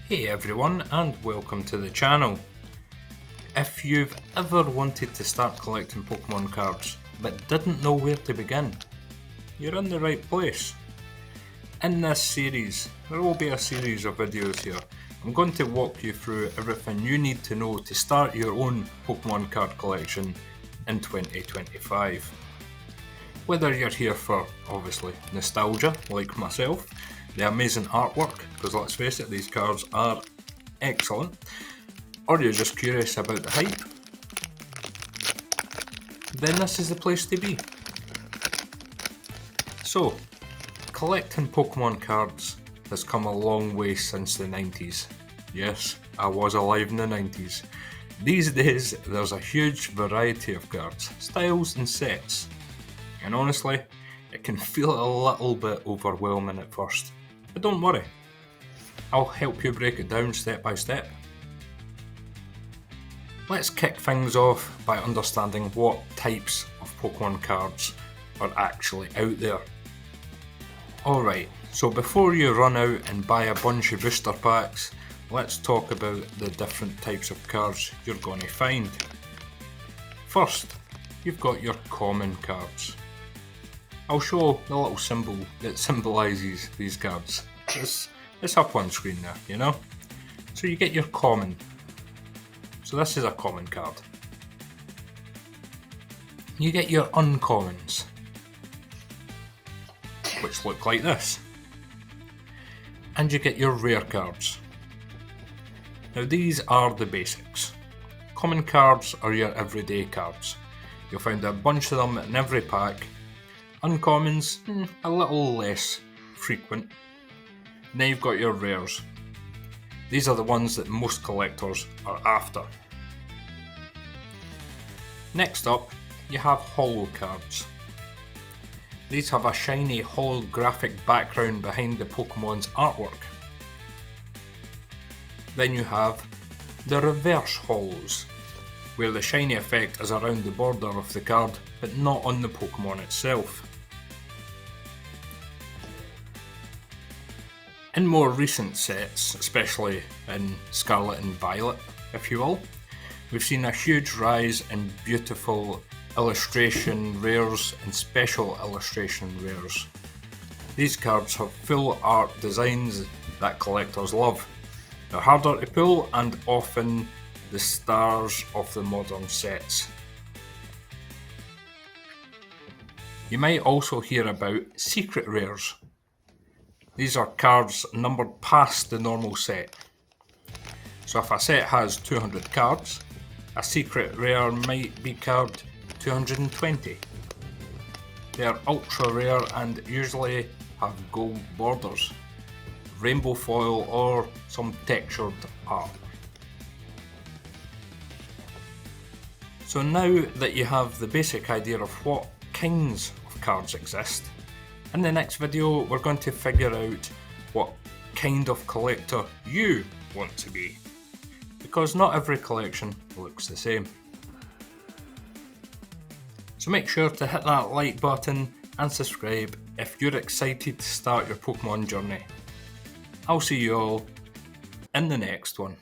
Hey everyone, and welcome to the channel. If you've ever wanted to start collecting Pokemon cards but didn't know where to begin, you're in the right place. In this series, there will be a series of videos here. I'm going to walk you through everything you need to know to start your own Pokemon card collection in 2025. Whether you're here for, obviously, nostalgia, like myself, the amazing artwork, because let's face it, these cards are excellent, or you're just curious about the hype, then this is the place to be. So, collecting Pokemon cards has come a long way since the 90s. Yes, I was alive in the 90s. These days, there's a huge variety of cards, styles and sets. And honestly, it can feel a little bit overwhelming at first. But don't worry, I'll help you break it down step by step. Let's kick things off by understanding what types of Pokemon cards are actually out there. Alright, so before you run out and buy a bunch of booster packs, let's talk about the different types of cards you're going to find. First, you've got your common cards. I'll show the little symbol that symbolises these cards. It's up on screen there, you know? So you get your common. So this is a common card. You get your uncommons, which look like this. And you get your rare cards. Now these are the basics. Common cards are your everyday cards. You'll find a bunch of them in every pack. Uncommons, a little less frequent. Then you've got your rares. These are the ones that most collectors are after. Next up, you have holo cards. These have a shiny holographic background behind the Pokemon's artwork. Then you have the reverse holos, where the shiny effect is around the border of the card but not on the Pokemon itself. In more recent sets, especially in Scarlet and Violet, if you will, we've seen a huge rise in beautiful illustration rares and special illustration rares. These cards have full art designs that collectors love. They're harder to pull and often the stars of the modern sets. You might also hear about secret rares. These are cards numbered past the normal set. So if a set has 200 cards, a secret rare might be card 220. They are ultra rare and usually have gold borders, rainbow foil or some textured art. So now that you have the basic idea of what kinds of cards exist, in the next video we're going to figure out what kind of collector you want to be, because not every collection looks the same. So make sure to hit that like button and subscribe if you're excited to start your Pokemon journey. I'll see you all in the next one.